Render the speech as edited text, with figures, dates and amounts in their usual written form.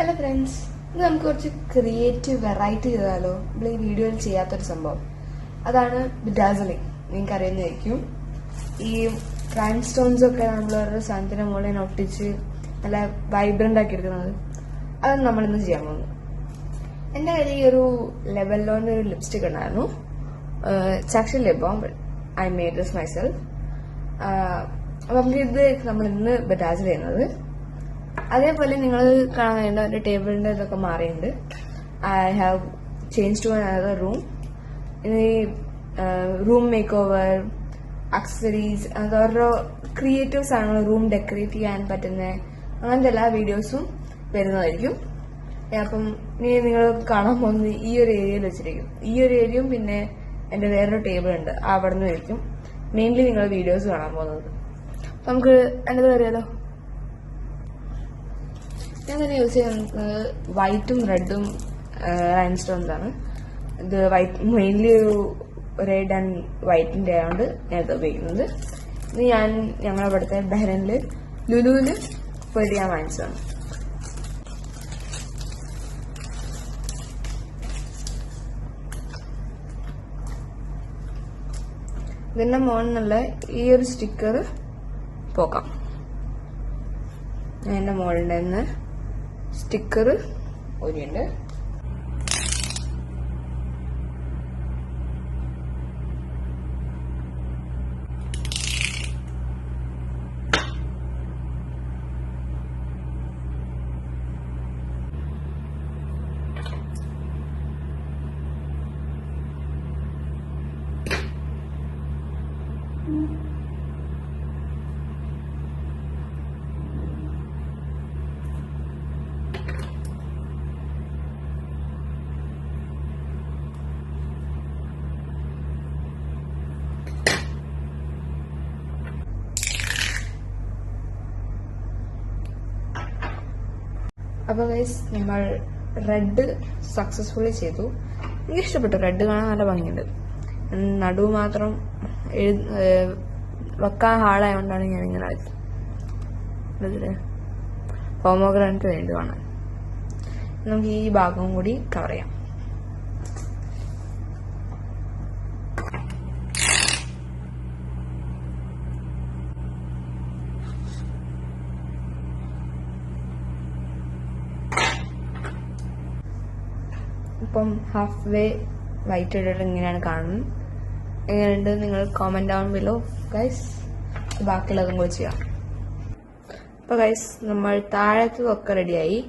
Hello friends, ഇത് നമുക്ക് കുറച്ച് ക്രിയേറ്റീവ് വെറൈറ്റി ചെയ്താലോ? നമ്മൾ ഈ വീഡിയോയിൽ ചെയ്യാത്തൊരു സംഭവം അതാണ് ബെഡാസിലിംഗ്. നിങ്ങൾക്ക് അറിയുന്നതായിരിക്കും. ഈ റൈൻ സ്റ്റോൺസ് ഒക്കെ നമ്മൾ ഓരോ സാധനത്തിന് മുകളിൽ ഒട്ടിച്ച് നല്ല വൈബ്രന്റ് ആക്കി എടുക്കുന്നത്, അതാണ് നമ്മളിന്ന് ചെയ്യാൻ പോകുന്നത്. എൻ്റെ കയ്യിൽ ഈ ഒരു ലെവലോന്റെ ഒരു ലിപ്സ്റ്റിക് ഉണ്ടായിരുന്നു. It's actually lip balm, but I made this myself. അപ്പൊ നമുക്കിത് നമ്മൾ ഇന്ന് ബെഡാസിൽ ചെയ്യുന്നത്. അതേപോലെ നിങ്ങൾ കാണാൻ എൻ്റെ ടേബിളിന്റെ ഇതൊക്കെ മാറിയിട്ടുണ്ട്. I have change to another room. ഇനി റൂം മേക്ക് ഓവർ, അക്സസറീസ്, അത് ഓരോ ക്രിയേറ്റീവ് സാധനങ്ങൾ റൂം ഡെക്കറേറ്റ് ചെയ്യാൻ പറ്റുന്ന അങ്ങനത്തെ എല്ലാ വീഡിയോസും വരുന്നതായിരിക്കും. അപ്പം ഇനി നിങ്ങൾ കാണാൻ പോകുന്നത് ഈ ഒരു ഏരിയയിൽ വെച്ചിരിക്കും. ഈ ഒരു ഏരിയയും പിന്നെ എൻ്റെ വേറൊരു ടേബിൾ ഉണ്ട്, അവിടെ നിന്ന് ആയിരിക്കും മെയിൻലി നിങ്ങൾ വീഡിയോസ് കാണാൻ പോകുന്നത്. നമുക്ക് എൻ്റെ അറിയാലോ. ഞാൻ തന്നെ യൂസ് ചെയ്യുന്നത് വൈറ്റും റെഡും റൈൻ സ്റ്റോൺസ് ആണ്. ഇത് വൈറ്റ് മെയിൻലി ഒരു റെഡ് ആൻഡ് വൈറ്റിന്റെ ആയതുകൊണ്ട് ഞാൻ ഇത് ഉപയോഗിക്കുന്നത്. ഇത് ഞാൻ ഞങ്ങളുടെ ഇവിടുത്തെ ബഹ്റൈനില് ലുലുവില് പോയിട്ട് ഞാൻ വാങ്ങിച്ചതാണ്. ഇതിന്റെ മുകളിൽ നിന്നുള്ള ഈ ഒരു സ്റ്റിക്കർ പോക്കാം. ഞാൻ എന്റെ മുകളിൽ നിന്ന് സ്റ്റിക്കർ ഒരുണ്ട്. അപ്പൊ ഗൈസ്, നമ്മൾ റെഡ് സക്സസ്ഫുള്ളി ചെയ്തു. എനിക്ക് ഇഷ്ടപ്പെട്ടു. റെഡ് കാണാൻ നല്ല ഭംഗിയുണ്ട്. നടുവ് മാത്രം വെക്കാൻ ഹാളായതുകൊണ്ടാണ് ഞാൻ ഇങ്ങനെ ഇതില് പോമോഗ്രാനൈറ്റ് വേണ്ടി കാണാൻ. നമുക്ക് ഈ ഭാഗവും കൂടി കവർ ചെയ്യാം. ഇപ്പം ഹാഫ് വേ വൈറ്റ് ഇട്ടിട്ട് ഇങ്ങനെയാണ് കാണുന്നത്. എങ്ങനെയുണ്ട് നിങ്ങൾ കോമെന്റ് ഡൗൺ ബിലോ ഗൈസ്. ബാക്കിയുള്ളതും കൂടി ചെയ്യാം. അപ്പൊ ഗൈസ്, നമ്മൾ താഴത്തേതൊക്കെ റെഡിയായി.